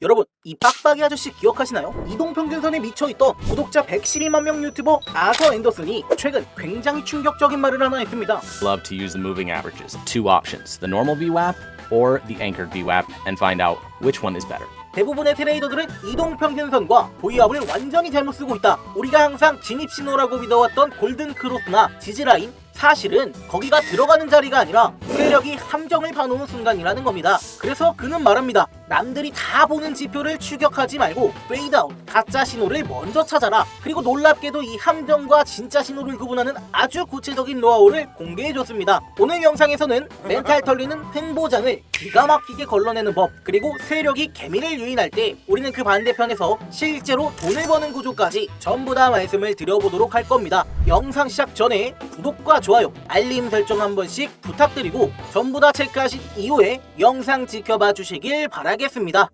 여러분, 이 빡빡이 아저씨 기억하시나요? 이동평균선에 미쳐있던 구독자 112만 명 유튜버 아서 앤더슨이 최근 굉장히 충격적인 말을 하나 했습니다. Love to use the moving averages. Two options, the normal VWAP or the anchored VWAP, and find out which one is better. 대부분의 트레이더들은 이동평균선과 보이압을 완전히 잘못 쓰고 있다. 우리가 항상 진입신호라고 믿어왔던 골든크로스나 지지라인, 사실은 거기가 들어가는 자리가 아니라 세력이 함정을 봐놓은 순간이라는 겁니다. 그래서 그는 말합니다. 남들이 다 보는 지표를 추격하지 말고 페이드아웃, 가짜 신호를 먼저 찾아라. 그리고 놀랍게도 이 함정과 진짜 신호를 구분하는 아주 구체적인 노하우를 공개해줬습니다. 오늘 영상에서는 멘탈 털리는 횡보장을 기가 막히게 걸러내는 법, 그리고 세력이 개미를 유인할 때 우리는 그 반대편에서 실제로 돈을 버는 구조까지 전부 다 말씀을 드려보도록 할 겁니다. 영상 시작 전에 구독과 좋아요, 알림 설정 한 번씩 부탁드리고 전부 다 체크하신 이후에 영상 지켜봐 주시길 바라겠습니다.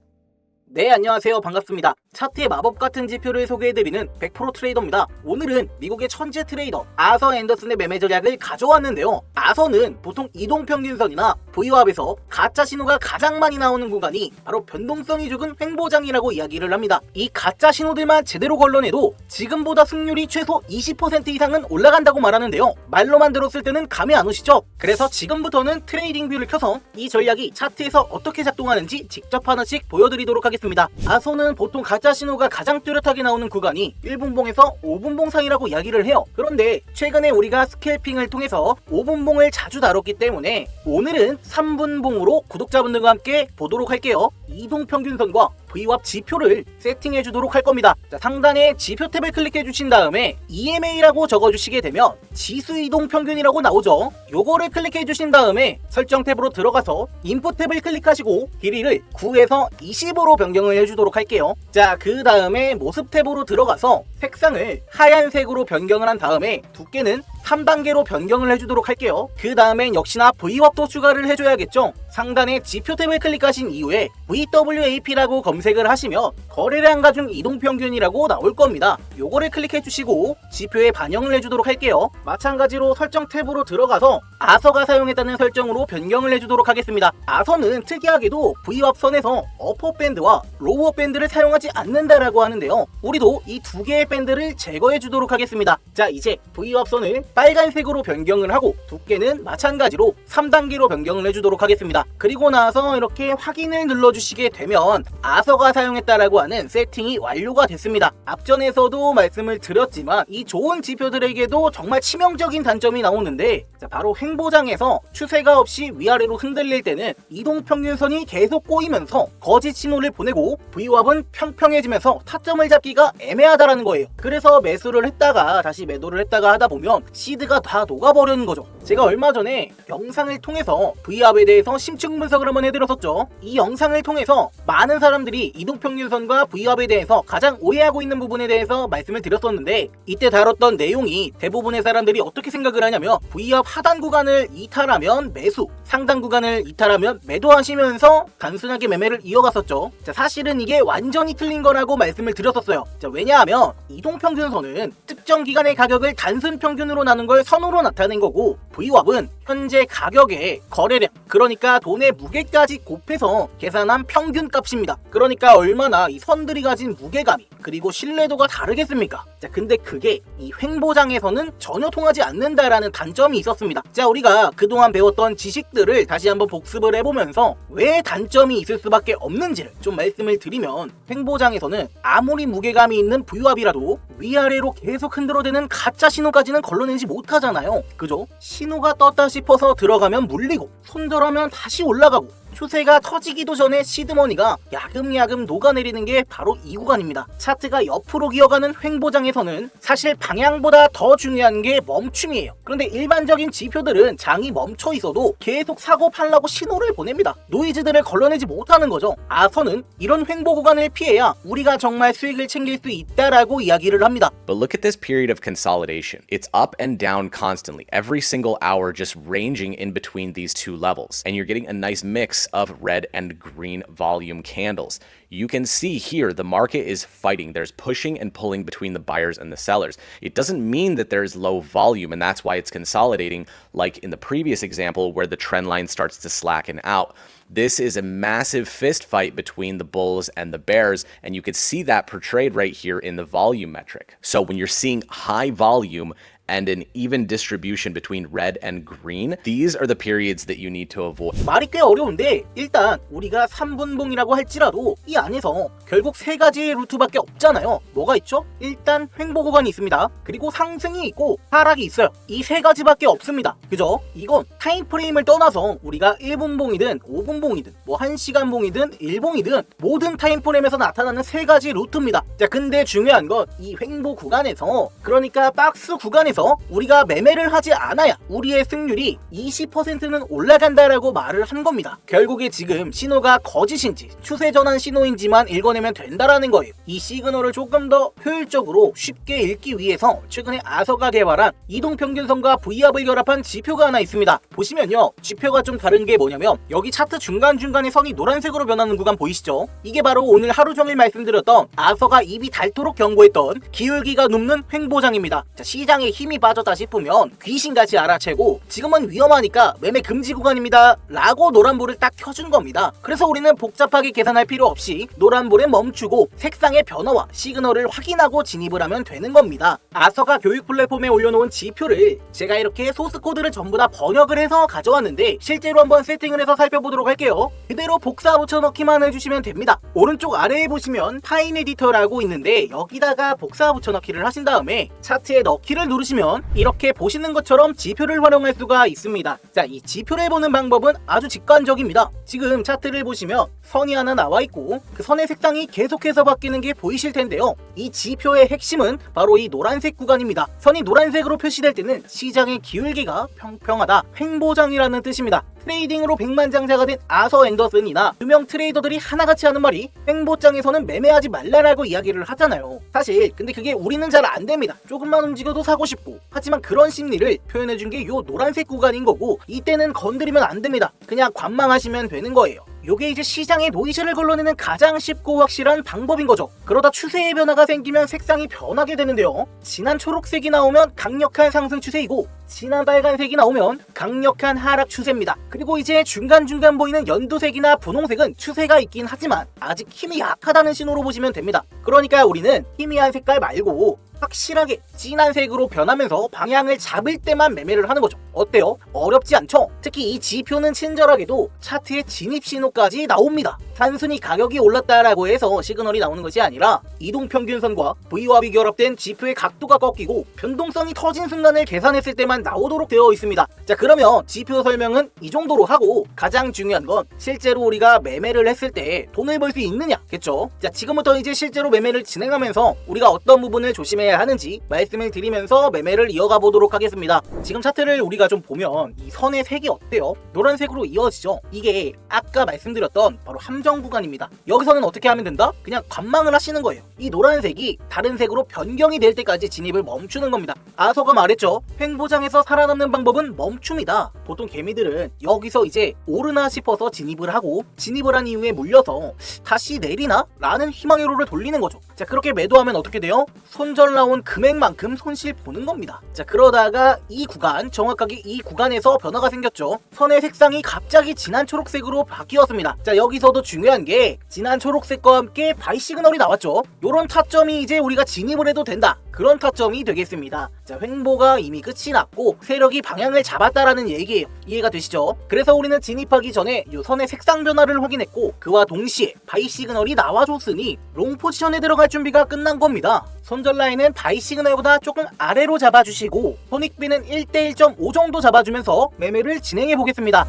네, 안녕하세요. 반갑습니다. 차트의 마법 같은 지표를 소개해드리는 100% 트레이더입니다. 오늘은 미국의 천재 트레이더 아서 앤더슨의 매매 전략을 가져왔는데요. 아서는 보통 이동평균선이나 VWAP에서 가짜 신호가 가장 많이 나오는 구간이 바로 변동성이 적은 횡보장이라고 이야기를 합니다. 이 가짜 신호들만 제대로 걸러내도 지금보다 승률이 최소 20% 이상은 올라간다고 말하는데요. 말로만 들었을 때는 감이 안 오시죠? 그래서 지금부터는 트레이딩 뷰를 켜서 이 전략이 차트에서 어떻게 작동하는지 직접 하나씩 보여드리도록 하겠습니다. 아서는 보통 가짜 신호가 가장 뚜렷하게 나오는 구간이 1분봉에서 5분봉 사이라고 이야기를 해요. 그런데 최근에 우리가 스캘핑을 통해서 5분봉을 자주 다뤘기 때문에 오늘은 3분봉으로 구독자분들과 함께 보도록 할게요. 이동평균선과 VWAP 지표를 세팅해 주도록 할 겁니다. 자, 상단에 지표 탭을 클릭해 주신 다음에 EMA라고 적어 주시게 되면 지수 이동평균이라고 나오죠. 요거를 클릭해 주신 다음에 설정 탭으로 들어가서 인풋 탭을 클릭하시고 길이를 9에서 20으로 변경을 해 주도록 할게요. 자, 그 다음에 모습 탭으로 들어가서 색상을 하얀색으로 변경을 한 다음에 두께는 3단계로 변경을 해주도록 할게요. 그 다음엔 역시나 VWAP도 추가를 해줘야겠죠. 상단에 지표 탭을 클릭하신 이후에 VWAP라고 검색을 하시면 거래량 가중 이동평균이라고 나올 겁니다. 요거를 클릭해 주시고 지표에 반영을 해주도록 할게요. 마찬가지로 설정 탭으로 들어가서 아서가 사용했다는 설정으로 변경을 해주도록 하겠습니다. 아서는 특이하게도 VWAP 선에서 어퍼 밴드와 로워 밴드를 사용하지 않는다라고 하는데요. 우리도 이 두 개의 밴드를 제거해 주도록 하겠습니다. 자, 이제 VWAP 선을 빨간색으로 변경을 하고 두께는 마찬가지로 3단계로 변경을 해주도록 하겠습니다. 그리고 나서 이렇게 확인을 눌러주시게 되면 아서가 사용했다라고 하는 세팅이 완료가 됐습니다. 앞전에서도 말씀을 드렸지만 이 좋은 지표들에게도 정말 치명적인 단점이 나오는데, 자, 바로 횡보장에서 추세가 없이 위아래로 흔들릴 때는 이동평균선이 계속 꼬이면서 거짓 신호를 보내고 VWAP은 평평해지면서 타점을 잡기가 애매하다라는 거예요. 그래서 매수를 했다가 다시 매도를 했다가 하다 보면 시드가 다 녹아버리는 거죠. 제가 얼마 전에 영상을 통해서 VWAP에 대해서 심층 분석을 한번 해드렸었죠. 이 영상을 통해서 많은 사람들이 이동평균선과 VWAP에 대해서 가장 오해하고 있는 부분에 대해서 말씀을 드렸었는데, 이때 다뤘던 내용이 대부분의 사람들이 어떻게 생각을 하냐면 VWAP 하단 구간을 이탈하면 매수, 상단 구간을 이탈하면 매도하시면서 단순하게 매매를 이어갔었죠. 자, 사실은 이게 완전히 틀린 거라고 말씀을 드렸었어요. 자, 왜냐하면 이동평균선은 특정 기간의 가격을 단순 평균으로 나눈 걸 선으로 나타낸 거고, VWAP은 현재 가격의 거래량, 그러니까 돈의 무게까지 곱해서 계산한 평균 값입니다. 그러니까 얼마나 이 선들이 가진 무게감이 그리고 신뢰도가 다르겠습니까? 자, 근데 그게 이 횡보장에서는 전혀 통하지 않는다라는 단점이 있었습니다. 자, 우리가 그동안 배웠던 지식들을 다시 한번 복습을 해보면서 왜 단점이 있을 수밖에 없는지를 좀 말씀을 드리면, 횡보장에서는 아무리 무게감이 있는 VWAP이라도 위아래로 계속 흔들어대는 가짜 신호까지는 걸러내지 못하잖아요. 그죠? 신호가 떴다 싶어서 들어가면 물리고 손절하면 다시 올라가고 추세가 터지기도 전에 시드머니가 야금야금 녹아내리는 게 바로 이 구간입니다. 차트가 옆으로 기어가는 횡보장에서는 사실 방향보다 더 중요한 게 멈춤이에요. 그런데 일반적인 지표들은 장이 멈춰 있어도 계속 사고 팔라고 신호를 보냅니다. 노이즈들을 걸러내지 못하는 거죠. 아서는 이런 횡보 구간을 피해야 우리가 정말 수익을 챙길 수 있다라고 이야기를 합니다. But look at this period of consolidation. It's up and down constantly, every single hour just ranging in between these two levels. And you're getting a nice mix mix of red and green volume candles. You can see here the market is fighting. There's pushing and pulling between the buyers and the sellers. It doesn't mean that there's low volume, and that's why it's consolidating, like in the previous example where the trend line starts to slacken out. This is a massive fist fight between the bulls and the bears, and you can see that portrayed right here in the volume metric. So when you're seeing high volume and an even distribution between red and green, these are the periods that you need to avoid. 말이 꽤 어려운데 일단 우리가 3분봉이라고 할지라도 이 안에서 결국 세 가지의 루트밖에 없잖아요. 뭐가 있죠? 일단 횡보 구간이 있습니다. 그리고 상승이 있고 하락이 있어요. 이 세 가지밖에 없습니다. 그죠? 이건 타임프레임을 떠나서 우리가 1분봉이든 5분봉이든 뭐 1시간봉이든 1봉이든 모든 타임프레임에서 나타나는 세 가지 루트입니다. 자, 근데 중요한 건 이 횡보 구간에서, 그러니까 박스 구간에서 우리가 매매를 하지 않아야 우리의 승률이 20%는 올라간다라고 말을 한 겁니다. 결국에 지금 신호가 거짓인지 추세 전환 신호인지만 읽어내면 된다라는 거예요. 이 시그널을 조금 더 효율적으로 쉽게 읽기 위해서 최근에 아서가 개발한 이동평균선과 V압을 결합한 지표가 하나 있습니다. 보시면요, 지표가 좀 다른 게 뭐냐면 여기 차트 중간중간에 선이 노란색으로 변하는 구간 보이시죠? 이게 바로 오늘 하루 종일 말씀드렸던 아서가 입이 닳도록 경고했던 기울기가 눕는 횡보장입니다. 자, 시장에 힘이 빠졌다 싶으면 귀신같이 알아채고 지금은 위험하니까 매매 금지 구간입니다 라고 노란불을 딱 켜준 겁니다. 그래서 우리는 복잡하게 계산할 필요 없이 노란불에 멈추고 색상의 변화와 시그널을 확인하고 진입을 하면 되는 겁니다. 아서가 교육 플랫폼에 올려놓은 지표를 제가 이렇게 소스 코드를 전부 다 번역을 해서 가져왔는데 실제로 한번 세팅을 해서 살펴보도록 할게요. 그대로 복사 붙여넣기만 해주시면 됩니다. 오른쪽 아래에 보시면 파인 에디터라고 있는데 여기다가 복사 붙여넣기를 하신 다음에 차트에 넣기를 누르시면 이렇게 보시는 것처럼 지표를 활용할 수가 있습니다. 자, 이 지표를 보는 방법은 아주 직관적입니다. 지금 차트를 보시면 선이 하나 나와 있고 그 선의 색상이 계속해서 바뀌는 게 보이실 텐데요. 이 지표의 핵심은 바로 이 노란색 구간입니다. 선이 노란색으로 표시될 때는 시장의 기울기가 평평하다, 횡보장이라는 뜻입니다. 트레이딩으로 백만장자가 된 아서 앤더슨이나 유명 트레이더들이 하나같이 하는 말이 횡보장에서는 매매하지 말라라고 이야기를 하잖아요. 사실 근데 그게 우리는 잘 안 됩니다. 조금만 움직여도 사고 싶고, 하지만 그런 심리를 표현해준 게 요 노란색 구간인 거고 이때는 건드리면 안 됩니다. 그냥 관망하시면 되는 거예요. 요게 이제 시장의 노이즈를 걸러내는 가장 쉽고 확실한 방법인 거죠. 그러다 추세의 변화가 생기면 색상이 변하게 되는데요. 진한 초록색이 나오면 강력한 상승 추세이고 진한 빨간색이 나오면 강력한 하락 추세입니다. 그리고 이제 중간중간 보이는 연두색이나 분홍색은 추세가 있긴 하지만 아직 힘이 약하다는 신호로 보시면 됩니다. 그러니까 우리는 희미한 색깔 말고 확실하게 진한 색으로 변하면서 방향을 잡을 때만 매매를 하는 거죠. 어때요? 어렵지 않죠? 특히 이 지표는 친절하게도 차트의 진입 신호까지 나옵니다. 단순히 가격이 올랐다라고 해서 시그널이 나오는 것이 아니라 이동평균선과 V압이 결합된 지표의 각도가 꺾이고 변동성이 터진 순간을 계산했을 때만 나오도록 되어 있습니다. 자, 그러면 지표 설명은 이 정도로 하고 가장 중요한 건 실제로 우리가 매매를 했을 때 돈을 벌 수 있느냐겠죠? 자, 지금부터 이제 실제로 매매를 진행하면서 우리가 어떤 부분을 조심해야 하는지 말씀을 드리면서 매매를 이어가 보도록 하겠습니다. 지금 차트를 우리가 좀 보면 이 선의 색이 어때요? 노란색으로 이어지죠? 이게 아까 말씀드렸던 바로 함정 구간입니다. 여기서는 어떻게 하면 된다? 그냥 관망을 하시는 거예요. 이 노란색이 다른 색으로 변경이 될 때까지 진입을 멈추는 겁니다. 아서가 말했죠. 횡보장에서 살아남는 방법은 멈춤이다. 보통 개미들은 여기서 이제 오르나 싶어서 진입을 하고 진입을 한 이후에 물려서 다시 내리나? 라는 희망의 로를 돌리는 거죠. 자, 그렇게 매도하면 어떻게 돼요? 손절 나온 금액만큼 손실 보는 겁니다. 자, 그러다가 이 구간, 정확하게 이 구간에서 변화가 생겼죠. 선의 색상이 갑자기 진한 초록색으로 바뀌었습니다. 자, 여기서도 중요한 게 진한 초록색과 함께 바이 시그널이 나왔죠. 요런 타점이 이제 우리가 진입을 해도 된다, 그런 타점이 되겠습니다. 자, 횡보가 이미 끝이 났고 세력이 방향을 잡았다라는 얘기예요. 이해가 되시죠? 그래서 우리는 진입하기 전에 요 선의 색상 변화를 확인했고 그와 동시에 바이 시그널이 나와줬으니 롱 포지션에 들어갈 준비가 끝난 겁니다. 손절 라인은 바이 시그널보다 조금 아래로 잡아주시고 손익비는 1대 1.5 정도 잡아주면서 매매를 진행해 보겠습니다.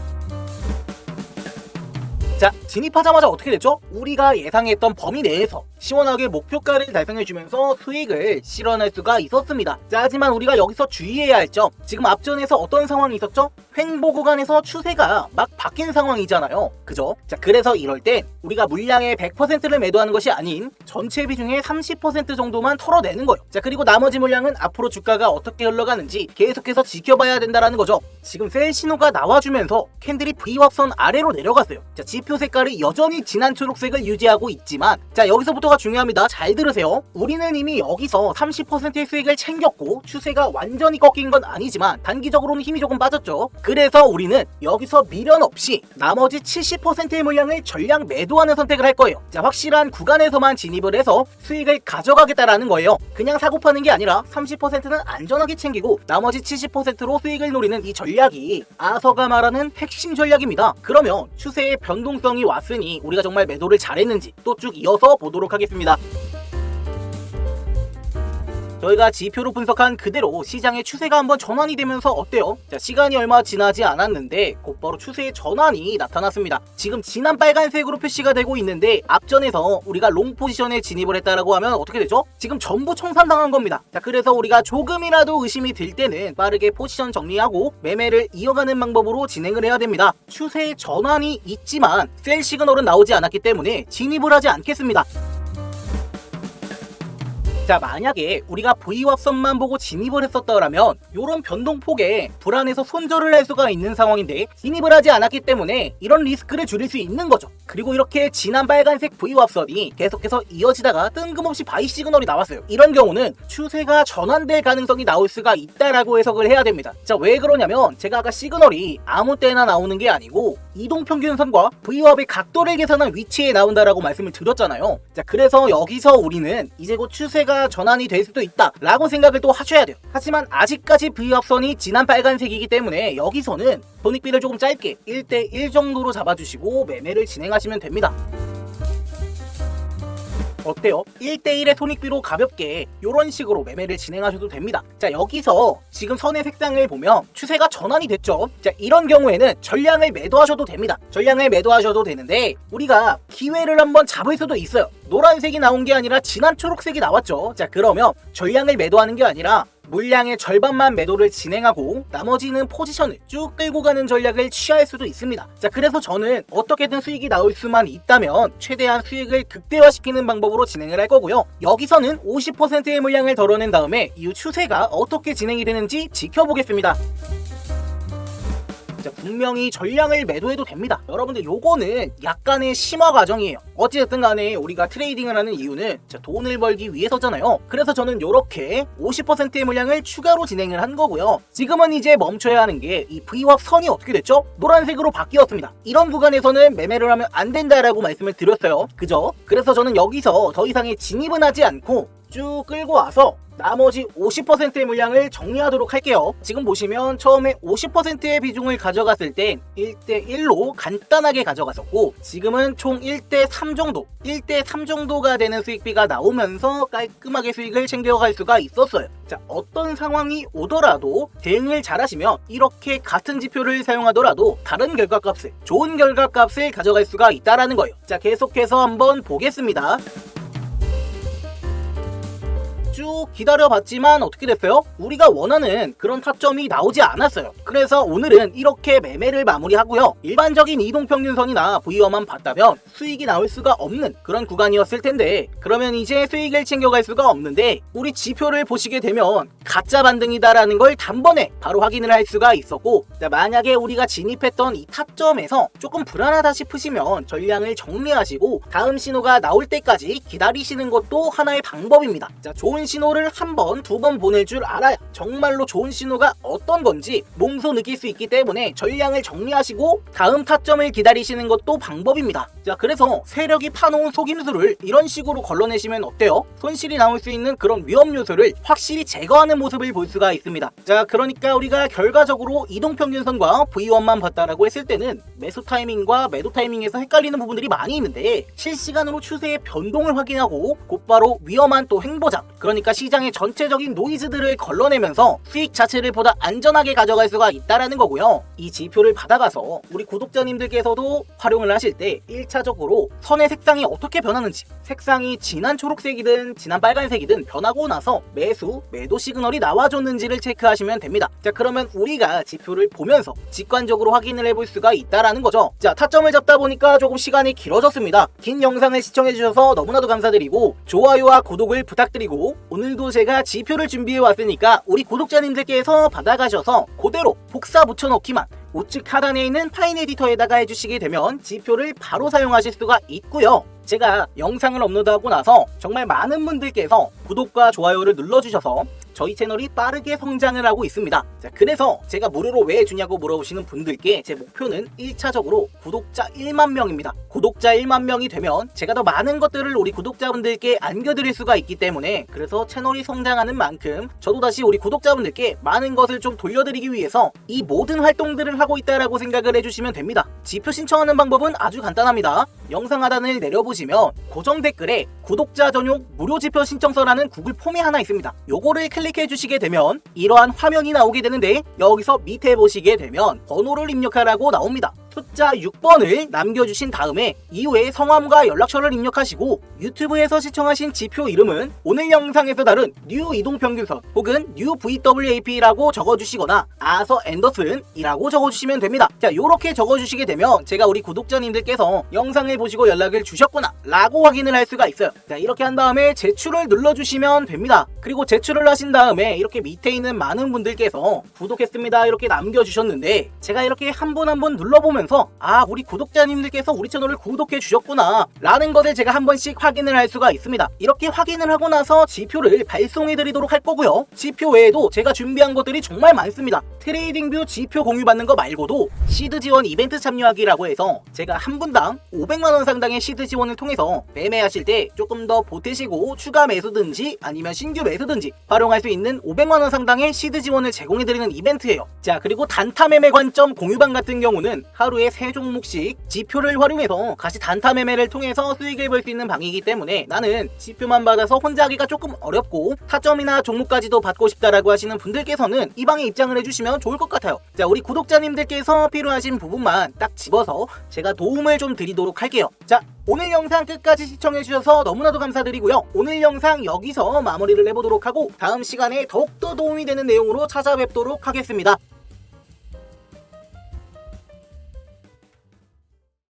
자, 진입하자마자 어떻게 됐죠? 우리가 예상했던 범위 내에서 시원하게 목표가를 달성해주면서 수익을 실현할 수가 있었습니다. 자, 하지만 우리가 여기서 주의해야 할 점, 지금 앞전에서 어떤 상황이 있었죠? 횡보 구간에서 추세가 막 바뀐 상황이잖아요. 그죠? 자, 그래서 이럴 땐 우리가 물량의 100%를 매도하는 것이 아닌 전체 비중의 30% 정도만 털어내는 거예요. 자, 그리고 나머지 물량은 앞으로 주가가 어떻게 흘러가는지 계속해서 지켜봐야 된다라는 거죠. 지금 셀 신호가 나와주면서 캔들이 V합선 아래로 내려갔어요. 자, 지표 색깔이 여전히 진한 초록색을 유지하고 있지만, 자, 여기서부터가 중요합니다. 잘 들으세요. 우리는 이미 여기서 30%의 수익을 챙겼고 추세가 완전히 꺾인 건 아니지만 단기적으로는 힘이 조금 빠졌죠. 그래서 우리는 여기서 미련 없이 나머지 70%의 물량을 전량 매도하는 선택을 할 거예요. 자, 확실한 구간에서만 진입을 해서 수익을 가져가겠다라는 거예요. 그냥 사고 파는 게 아니라 30%는 안전하게 챙기고 나머지 70%로 수익을 노리는 이 전략이 아서가 말하는 핵심 전략입니다. 그러면 추세의 변동성이 왔으니 우리가 정말 매도를 잘했는지 또 쭉 이어서 보도록 하겠습니다. 저희가 지표로 분석한 그대로 시장의 추세가 한번 전환이 되면서 어때요? 자, 시간이 얼마 지나지 않았는데 곧바로 추세의 전환이 나타났습니다. 지금 진한 빨간색으로 표시가 되고 있는데 앞전에서 우리가 롱 포지션에 진입을 했다라고 하면 어떻게 되죠? 지금 전부 청산당한 겁니다. 자, 그래서 우리가 조금이라도 의심이 들 때는 빠르게 포지션 정리하고 매매를 이어가는 방법으로 진행을 해야 됩니다. 추세의 전환이 있지만 셀 시그널은 나오지 않았기 때문에 진입을 하지 않겠습니다. 자, 만약에 우리가 V합선만 보고 진입을 했었더라면 이런 변동폭에 불안해서 손절을 할 수가 있는 상황인데 진입을 하지 않았기 때문에 이런 리스크를 줄일 수 있는 거죠. 그리고 이렇게 진한 빨간색 V합선이 계속해서 이어지다가 뜬금없이 바이 시그널이 나왔어요. 이런 경우는 추세가 전환될 가능성이 나올 수가 있다라고 해석을 해야 됩니다. 자, 왜 그러냐면 제가 아까 시그널이 아무 때나 나오는 게 아니고 이동평균선과 V합의 각도를 계산한 위치에 나온다라고 말씀을 드렸잖아요. 자, 그래서 여기서 우리는 이제 곧 추세가 전환이 될 수도 있다 라고 생각을 또 하셔야 돼요. 하지만 아직까지 V합선이 진한 빨간색이기 때문에 여기서는 손익비를 조금 짧게 1대1 정도로 잡아주시고 매매를 진행하시면 됩니다. 어때요? 1대1의 손익비로 가볍게 이런 식으로 매매를 진행하셔도 됩니다. 자, 여기서 지금 선의 색상을 보면 추세가 전환이 됐죠. 자, 이런 경우에는 전량을 매도하셔도 됩니다. 전량을 매도하셔도 되는데 우리가 기회를 한번 잡을 수도 있어요. 노란색이 나온 게 아니라 진한 초록색이 나왔죠. 자, 그러면 전량을 매도하는 게 아니라 물량의 절반만 매도를 진행하고 나머지는 포지션을 쭉 끌고 가는 전략을 취할 수도 있습니다. 자, 그래서 저는 어떻게든 수익이 나올 수만 있다면 최대한 수익을 극대화시키는 방법으로 진행을 할 거고요. 여기서는 50%의 물량을 덜어낸 다음에 이후 추세가 어떻게 진행이 되는지 지켜보겠습니다. 자, 분명히 전량을 매도해도 됩니다. 여러분들 요거는 약간의 심화 과정이에요. 어찌됐든 간에 우리가 트레이딩을 하는 이유는 돈을 벌기 위해서잖아요. 그래서 저는 요렇게 50%의 물량을 추가로 진행을 한 거고요. 지금은 이제 멈춰야 하는 게 이 V합 선이 어떻게 됐죠? 노란색으로 바뀌었습니다. 이런 구간에서는 매매를 하면 안 된다라고 말씀을 드렸어요. 그죠? 그래서 저는 여기서 더 이상의 진입은 하지 않고 쭉 끌고 와서 나머지 50%의 물량을 정리하도록 할게요. 지금 보시면 처음에 50%의 비중을 가져갔을 땐 1대1로 간단하게 가져갔었고 지금은 총 1대3 정도 1대3 정도가 되는 수익비가 나오면서 깔끔하게 수익을 챙겨갈 수가 있었어요. 자, 어떤 상황이 오더라도 대응을 잘하시면 이렇게 같은 지표를 사용하더라도 다른 결과값을 좋은 결과값을 가져갈 수가 있다라는 거예요. 자, 계속해서 한번 보겠습니다. 쭉 기다려봤지만 어떻게 됐어요? 우리가 원하는 그런 타점이 나오지 않았어요. 그래서 오늘은 이렇게 매매를 마무리하고요. 일반적인 이동평균선이나 V어만 봤다면 수익이 나올 수가 없는 그런 구간이었을 텐데 그러면 이제 수익을 챙겨갈 수가 없는데 우리 지표를 보시게 되면 가짜 반등이다라는 걸 단번에 바로 확인을 할 수가 있었고 자, 만약에 우리가 진입했던 이 타점에서 조금 불안하다 싶으시면 전량을 정리하시고 다음 신호가 나올 때까지 기다리시는 것도 하나의 방법입니다. 자, 좋은 신호를 한 번, 두 번 보낼 줄 알아야 정말로 좋은 신호가 어떤 건지 몸소 느낄 수 있기 때문에 전량을 정리하시고 다음 타점을 기다리시는 것도 방법입니다. 자, 그래서 세력이 파놓은 속임수를 이런 식으로 걸러내시면 어때요? 손실이 나올 수 있는 그런 위험 요소를 확실히 제거하는 모습을 볼 수가 있습니다. 자, 그러니까 우리가 결과적으로 이동평균선과 V1만 봤다라고 했을 때는 매수 타이밍과 매도 타이밍에서 헷갈리는 부분들이 많이 있는데 실시간으로 추세의 변동을 확인하고 곧바로 위험한 또 행보장 그런 그러니까 시장의 전체적인 노이즈들을 걸러내면서 수익 자체를 보다 안전하게 가져갈 수가 있다라는 거고요. 이 지표를 받아가서 우리 구독자님들께서도 활용을 하실 때 1차적으로 선의 색상이 어떻게 변하는지, 색상이 진한 초록색이든 진한 빨간색이든 변하고 나서 매수, 매도 시그널이 나와줬는지를 체크하시면 됩니다. 자, 그러면 우리가 지표를 보면서 직관적으로 확인을 해볼 수가 있다라는 거죠. 자, 타점을 잡다 보니까 조금 시간이 길어졌습니다. 긴 영상을 시청해주셔서 너무나도 감사드리고 좋아요와 구독을 부탁드리고, 오늘도 제가 지표를 준비해 왔으니까 우리 구독자님들께서 받아가셔서 그대로 복사 붙여넣기만 우측 하단에 있는 파인 에디터에다가 해주시게 되면 지표를 바로 사용하실 수가 있고요. 제가 영상을 업로드하고 나서 정말 많은 분들께서 구독과 좋아요를 눌러주셔서 저희 채널이 빠르게 성장을 하고 있습니다. 자, 그래서 제가 무료로 왜 주냐고 물어보시는 분들께 제 목표는 1차적으로 구독자 1만 명입니다. 구독자 1만 명이 되면 제가 더 많은 것들을 우리 구독자분들께 안겨드릴 수가 있기 때문에, 그래서 채널이 성장하는 만큼 저도 다시 우리 구독자분들께 많은 것을 좀 돌려드리기 위해서 이 모든 활동들을 하고 있다라고 생각을 해주시면 됩니다. 지표 신청하는 방법은 아주 간단합니다. 영상 하단을 내려보시면 고정 댓글에 구독자 전용 무료 지표 신청서라는 구글 폼이 하나 있습니다. 요거를 클릭해 주시게 되면 이러한 화면이 나오게 되는데, 여기서 밑에 보시게 되면 번호를 입력하라고 나옵니다. 숫자 6번을 남겨주신 다음에 이후에 성함과 연락처를 입력하시고, 유튜브에서 시청하신 지표 이름은 오늘 영상에서 다룬 뉴 이동평균선 혹은 뉴 VWAP라고 적어주시거나 아서 앤더슨이라고 적어주시면 됩니다. 자, 요렇게 적어주시게 되면 제가 우리 구독자님들께서 영상을 보시고 연락을 주셨구나 라고 확인을 할 수가 있어요. 자, 이렇게 한 다음에 제출을 눌러주시면 됩니다. 그리고 제출을 하신 다음에 이렇게 밑에 있는 많은 분들께서 구독했습니다 이렇게 남겨주셨는데, 제가 이렇게 한 분 한 분 눌러보면 우리 구독자님들께서 우리 채널을 구독해 주셨구나 라는 것을 제가 한 번씩 확인을 할 수가 있습니다. 이렇게 확인을 하고 나서 지표를 발송해 드리도록 할 거고요. 지표 외에도 제가 준비한 것들이 정말 많습니다. 트레이딩뷰 지표 공유받는 거 말고도 시드 지원 이벤트 참여하기라고 해서 제가 한 분당 500만원 상당의 시드 지원을 통해서 매매하실 때 조금 더 보태시고 추가 매수든지 아니면 신규 매수든지 활용할 수 있는 500만원 상당의 시드 지원을 제공해 드리는 이벤트예요. 자, 그리고 단타 매매 관점 공유방 같은 경우는 하루에 3종목씩 지표를 활용해서 같이 단타 매매를 통해서 수익을 볼 수 있는 방이기 때문에, 나는 지표만 받아서 혼자 하기가 조금 어렵고 타점이나 종목까지도 받고 싶다라고 하시는 분들께서는 이 방에 입장을 해주시면 좋을 것 같아요. 자, 우리 구독자님들께서 필요하신 부분만 딱 집어서 제가 도움을 좀 드리도록 할게요. 자, 오늘 영상 끝까지 시청해주셔서 너무나도 감사드리고요. 오늘 영상 여기서 마무리를 해보도록 하고 다음 시간에 더욱더 도움이 되는 내용으로 찾아뵙도록 하겠습니다.